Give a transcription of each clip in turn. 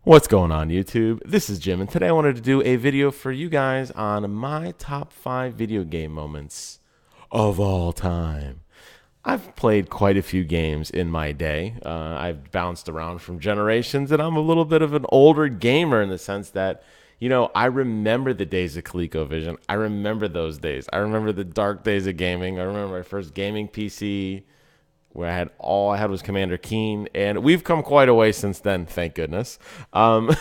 What's going on, YouTube? This is Jim, and today I wanted to do a video for you guys on my top 5 video game moments of all time. I've played quite a few games in my day. I've bounced around from generations, and I'm a little bit of an older gamer in the sense that, I remember the days of ColecoVision. I remember those days. I remember the dark days of gaming. I remember my first gaming PC where all I had was Commander Keen, and we've come quite a way since then, thank goodness. However,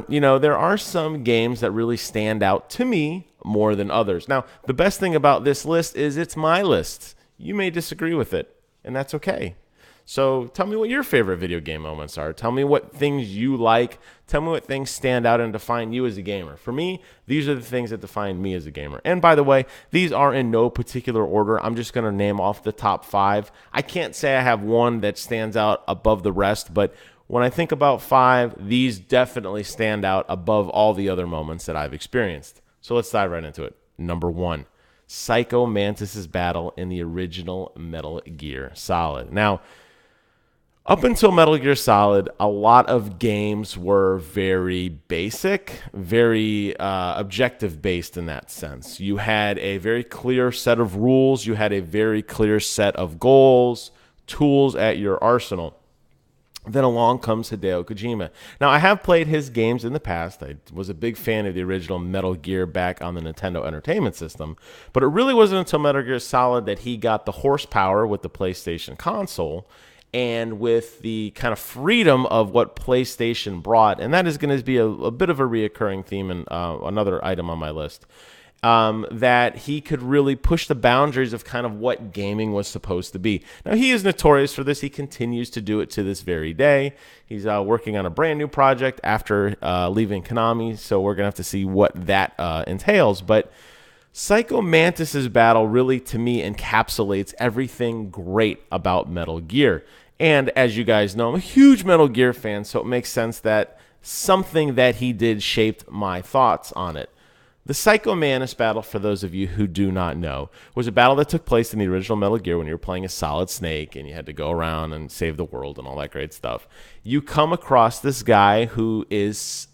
there are some games that really stand out to me more than others. Now, the best thing about this list is it's my list. You may disagree with it, and that's okay. So tell me what your favorite video game moments are. Tell me what things you like. Tell me what things stand out and define you as a gamer. For me, these are the things that define me as a gamer. And by the way, these are in no particular order. I'm just going to name off the top 5. I can't say I have one that stands out above the rest, but when I think about 5, these definitely stand out above all the other moments that I've experienced. So let's dive right into it. Number 1, Psycho Mantis' battle in the original Metal Gear Solid. Now, up until Metal Gear Solid, a lot of games were very basic, very objective-based in that sense. You had a very clear set of rules. You had a very clear set of goals, tools at your arsenal. Then along comes Hideo Kojima. Now, I have played his games in the past. I was a big fan of the original Metal Gear back on the Nintendo Entertainment System. But it really wasn't until Metal Gear Solid that he got the horsepower with the PlayStation console and with the kind of freedom of what PlayStation brought. And that is going to be a bit of a reoccurring theme and another item on my list. That he could really push the boundaries of kind of what gaming was supposed to be. Now, he is notorious for this. He continues to do it to this very day. He's working on a brand new project after leaving Konami, so we're going to have to see what that entails. But Psycho Mantis' battle really, to me, encapsulates everything great about Metal Gear. And as you guys know, I'm a huge Metal Gear fan, so it makes sense that something that he did shaped my thoughts on it. The Psycho Mantis battle, for those of you who do not know, was a battle that took place in the original Metal Gear when you were playing as Solid Snake and you had to go around and save the world and all that great stuff. You come across this guy who is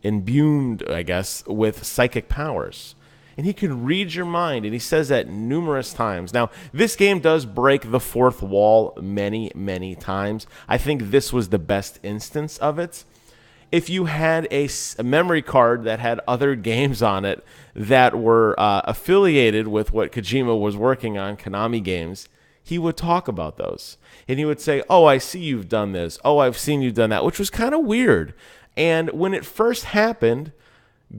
imbued, I guess, with psychic powers. And he can read your mind, and he says that numerous times. Now, this game does break the fourth wall many, many times. I think this was the best instance of it. If you had a memory card that had other games on it that were affiliated with what Kojima was working on, Konami games, he would talk about those. And he would say, oh, I see you've done this. Oh, I've seen you've done that, which was kind of weird. And when it first happened,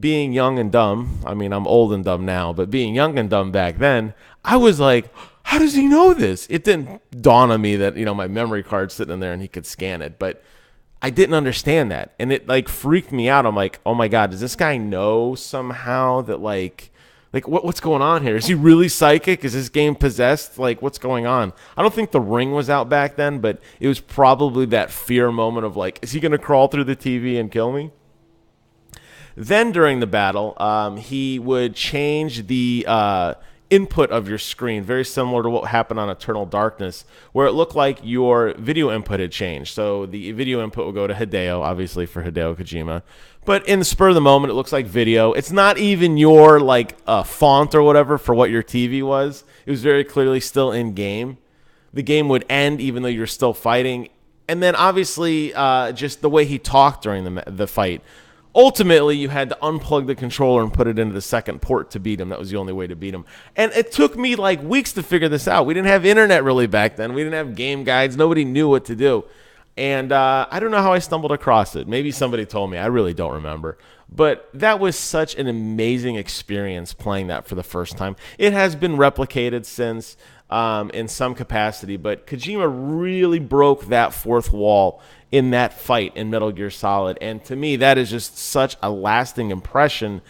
being young and dumb, I mean, I'm old and dumb now, but being young and dumb back then, I was like, how does he know this? It didn't dawn on me that, my memory card's sitting in there and he could scan it, but I didn't understand that. And it freaked me out. I'm like, oh my God, does this guy know somehow that what's going on here? Is he really psychic? Is this game possessed? What's going on? I don't think The Ring was out back then, but it was probably that fear moment of is he going to crawl through the TV and kill me? Then during the battle, he would change the input of your screen, very similar to what happened on Eternal Darkness, where it looked like your video input had changed. So the video input would go to Hideo, obviously for Hideo Kojima. But in the spur of the moment, it looks like video. It's not even your font or whatever for what your TV was. It was very clearly still in game. The game would end even though you're still fighting. And then obviously just the way he talked during the fight. Ultimately, you had to unplug the controller and put it into the second port to beat him. That was the only way to beat him. And it took me weeks to figure this out. We didn't have internet really back then. We didn't have game guides. Nobody knew what to do. And I don't know how I stumbled across it. Maybe somebody told me. I really don't remember. But that was such an amazing experience playing that for the first time. It has been replicated since in some capacity, but Kojima really broke that fourth wall in that fight in Metal Gear Solid. And to me, that is just such a lasting impression.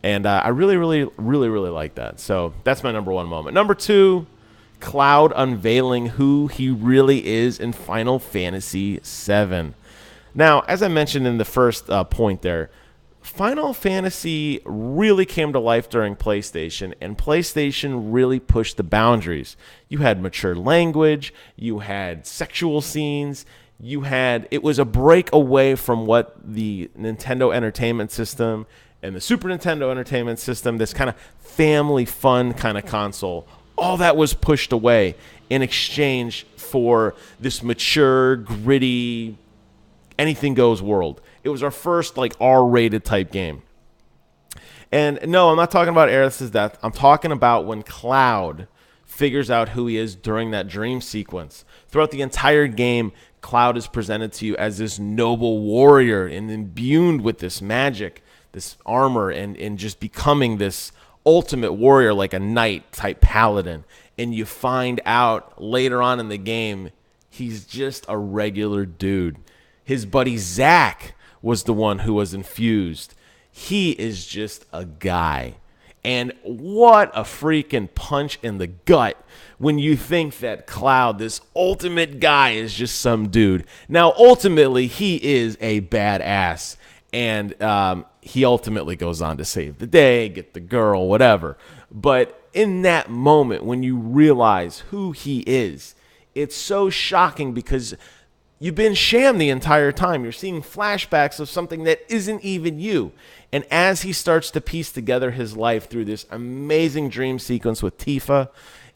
And I really, really, really, really like that. So that's my number 1 moment. Number 2, Cloud unveiling who he really is in Final Fantasy VII. Now, as I mentioned in the first point there, Final Fantasy really came to life during PlayStation, and PlayStation really pushed the boundaries. You had mature language, you had sexual scenes, it was a break away from what the Nintendo Entertainment System and the Super Nintendo Entertainment System, this kind of family fun kind of console, all that was pushed away in exchange for this mature, gritty, anything goes world. It was our first like R-rated type game. And no, I'm not talking about Aerith's death. I'm talking about when Cloud figures out who he is during that dream sequence. Throughout the entire game, Cloud is presented to you as this noble warrior and imbued with this magic, this armor, and just becoming this ultimate warrior, like a knight type paladin. And you find out later on in the game, he's just a regular dude. His buddy Zach was the one who was infused. He is just a guy. And what a freaking punch in the gut when you think that Cloud, this ultimate guy, is just some dude. Now, ultimately, he is a badass. And he ultimately goes on to save the day, get the girl, whatever. But in that moment, when you realize who he is, it's so shocking because you've been shammed the entire time. You're seeing flashbacks of something that isn't even you. And as he starts to piece together his life through this amazing dream sequence with Tifa,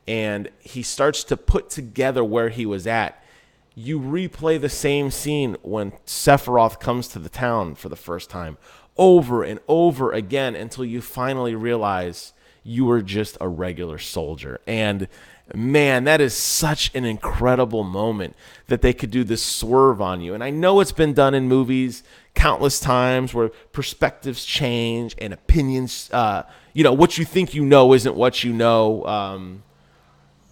and he starts to put together where he was at, you replay the same scene when Sephiroth comes to the town for the first time, over and over again, until you finally realize you were just a regular soldier. And man, that is such an incredible moment that they could do this swerve on you. And I know it's been done in movies countless times where perspectives change and opinions, what you think you know isn't what you know.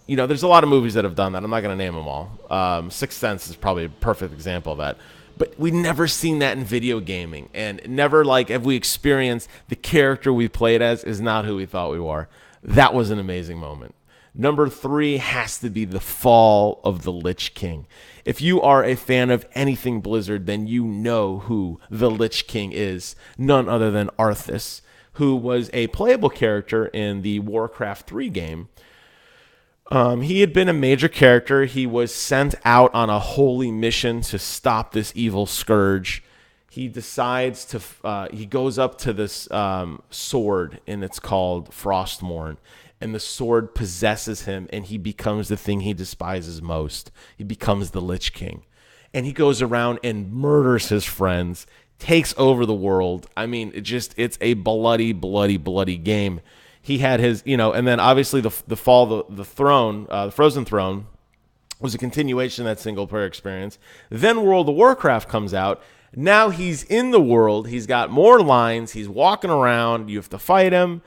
There's a lot of movies that have done that. I'm not going to name them all. Sixth Sense is probably a perfect example of that. But we've never seen that in video gaming. And never, have we experienced the character we played as is not who we thought we were. That was an amazing moment. Number 3 has to be the fall of the Lich King. If you are a fan of anything Blizzard, then you know who the Lich King is. None other than Arthas, who was a playable character in the Warcraft 3 game. He had been a major character. He was sent out on a holy mission to stop this evil scourge. He decides to, he goes up to this sword, and it's called Frostmourne. And the sword possesses him, and he becomes the thing he despises most. He becomes the Lich King. And he goes around and murders his friends, takes over the world. I mean, it's a bloody, bloody, bloody game. He had his, and then obviously the fall, the throne, the Frozen Throne, was a continuation of that single-player experience. Then World of Warcraft comes out. Now he's in the world. He's got more lines. He's walking around. You have to fight him.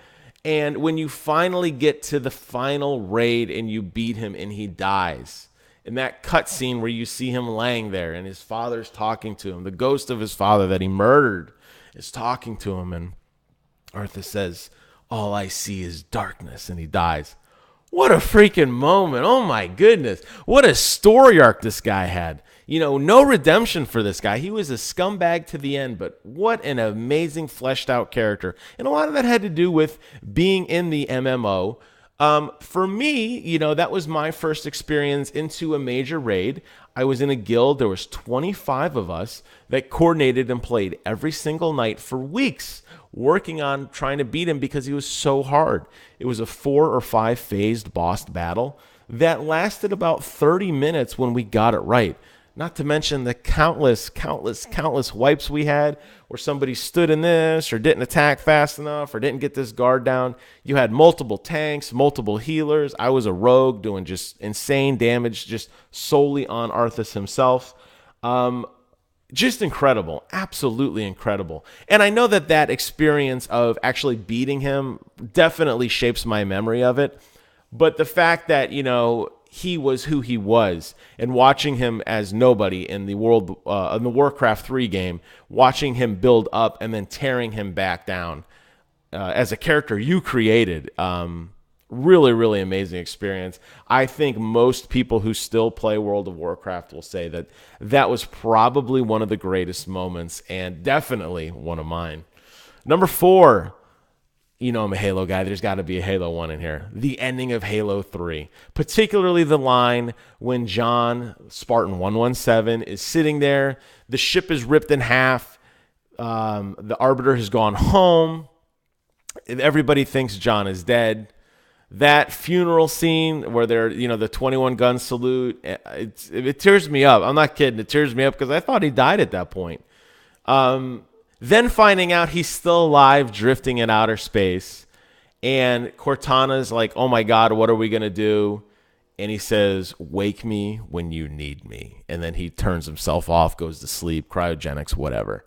And when you finally get to the final raid and you beat him and he dies, in that cutscene where you see him laying there and his father's talking to him, the ghost of his father that he murdered is talking to him, and Arthur says, "All I see is darkness," and he dies. What a freaking moment. Oh my goodness. What a story arc this guy had. No redemption for this guy. He was a scumbag to the end, but what an amazing fleshed out character. And a lot of that had to do with being in the MMO. For me, that was my first experience into a major raid. I was in a guild. There was 25 of us that coordinated and played every single night for weeks, working on trying to beat him because he was so hard. It was a 4 or 5 phased boss battle that lasted about 30 minutes when we got it right. Not to mention the countless wipes we had where somebody stood in this or didn't attack fast enough or didn't get this guard down. You had multiple tanks, multiple healers. I was a rogue doing just insane damage just solely on Arthas himself. Just incredible. Absolutely incredible. And I know that experience of actually beating him definitely shapes my memory of it. But the fact that, he was who he was, and watching him as nobody in the Warcraft 3 game, watching him build up and then tearing him back down as a character you created, really, really amazing experience. I think most people who still play World of Warcraft will say that was probably one of the greatest moments and definitely one of mine. Number 4, you know I'm a Halo guy. There's got to be a Halo 1 in here. The ending of Halo 3. Particularly the line when John, Spartan 117, is sitting there. The ship is ripped in half. The Arbiter has gone home. Everybody thinks John is dead. That funeral scene where they're, the 21 gun salute, it tears me up. I'm not kidding. It tears me up because I thought he died at that point. Then finding out he's still alive, drifting in outer space. And Cortana's like, oh my God, what are we going to do? And he says, wake me when you need me. And then he turns himself off, goes to sleep, cryogenics, whatever.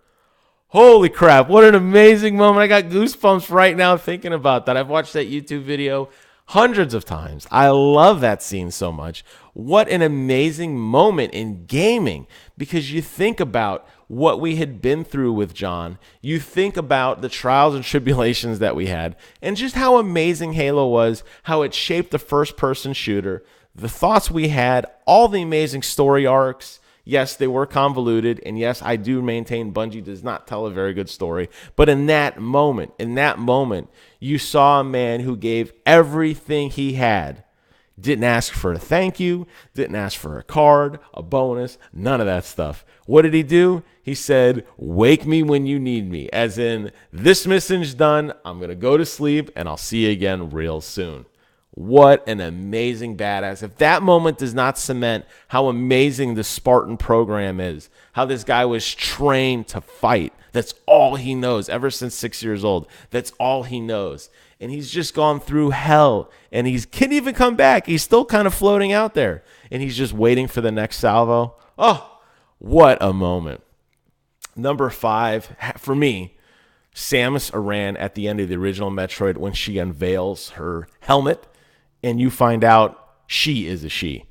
Holy crap, what an amazing moment. I got goosebumps right now thinking about that. I've watched that YouTube video hundreds of times. I love that scene so much. What an amazing moment in gaming, because you think about what we had been through with John. You think about the trials and tribulations that we had, and just how amazing Halo was, how it shaped the first-person shooter, the thoughts we had, all the amazing story arcs. Yes, they were convoluted, and yes, I do maintain Bungie does not tell a very good story. But in that moment, you saw a man who gave everything he had. Didn't ask for a thank you, didn't ask for a card, a bonus, none of that stuff. What did he do? He said, wake me when you need me. As in, this mission's done, I'm going to go to sleep, and I'll see you again real soon. What an amazing badass. If that moment does not cement how amazing the Spartan program is, how this guy was trained to fight, that's all he knows ever since 6 years old. That's all he knows. And he's just gone through hell, and he can't even come back. He's still kind of floating out there, and he's just waiting for the next salvo. Oh, what a moment. Number 5, for me, Samus Aran at the end of the original Metroid when she unveils her helmet, and you find out she is a she.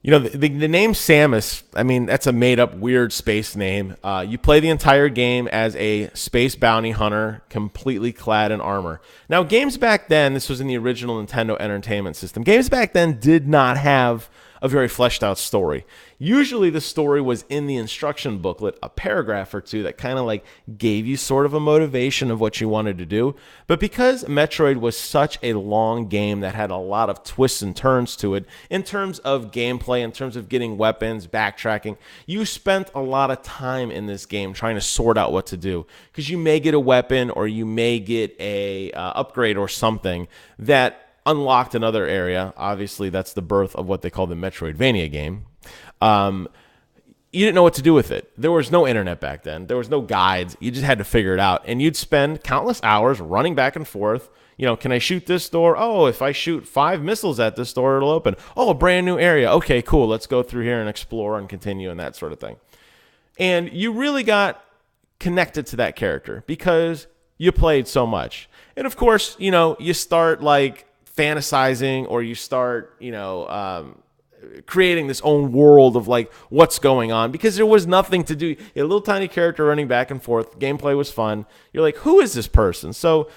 The name Samus, I mean, that's a made-up weird space name. You play the entire game as a space bounty hunter, completely clad in armor. Now, games back then, this was in the original Nintendo Entertainment System, games back then did not have a very fleshed out story. Usually the story was in the instruction booklet, a paragraph or two that kind of like gave you sort of a motivation of what you wanted to do. But because Metroid was such a long game that had a lot of twists and turns to it, in terms of gameplay, in terms of getting weapons, backtracking, you spent a lot of time in this game trying to sort out what to do. Because you may get a weapon or you may get a upgrade or something that unlocked another area. Obviously, that's the birth of what they call the Metroidvania game. You didn't know what to do with it. There was no internet back then. There was no guides. You just had to figure it out. And you'd spend countless hours running back and forth. Can I shoot this door? Oh, if I shoot 5 missiles at this door, it'll open. Oh, a brand new area. Okay, cool. Let's go through here and explore and continue and that sort of thing. And you really got connected to that character because you played so much. And of course, you start like fantasizing, or you start, creating this own world of like what's going on, because there was nothing to do. A little tiny character running back and forth. Gameplay was fun. You're like, who is this person? So,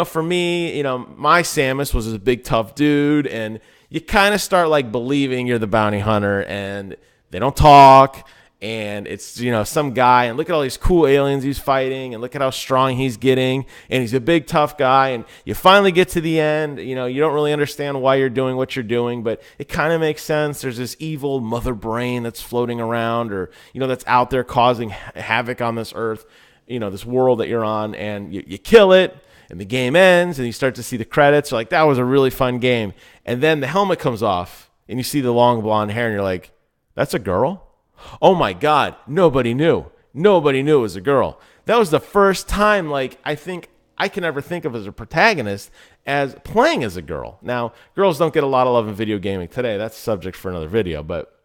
for me, my Samus was this big tough dude, and you kind of start like believing you're the bounty hunter, and they don't talk. And it's, some guy, and look at all these cool aliens he's fighting, and look at how strong he's getting, and he's a big, tough guy, and you finally get to the end, you don't really understand why you're doing what you're doing, but it kind of makes sense. There's this evil mother brain that's floating around, or, that's out there causing havoc on this earth, this world that you're on, and you kill it, and the game ends, and you start to see the credits. You're like, that was a really fun game. And then the helmet comes off, and you see the long blonde hair, and you're like, that's a girl? Oh my God, nobody knew. Nobody knew it was a girl. That was the first time, like, I think I can ever think of as a protagonist as playing as a girl. Now, girls don't get a lot of love in video gaming today. That's a subject for another video, but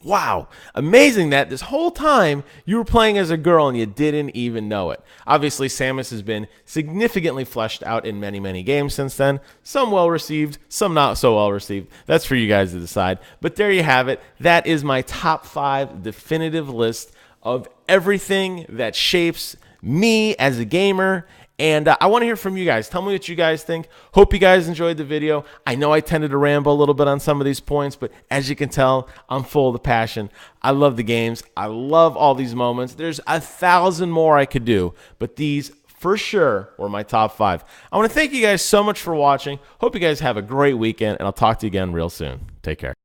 wow, amazing that this whole time you were playing as a girl and you didn't even know it. Obviously, Samus has been significantly fleshed out in many, many games since then. Some well-received, some not so well-received. That's for you guys to decide. But there you have it. That is my top 5 definitive list of everything that shapes me as a gamer. And I want to hear from you guys. Tell me what you guys think. Hope you guys enjoyed the video. I know I tended to ramble a little bit on some of these points, but as you can tell, I'm full of the passion. I love the games. I love all these moments. There's 1,000 more I could do, but these for sure were my top 5. I want to thank you guys so much for watching. Hope you guys have a great weekend, and I'll talk to you again real soon. Take care.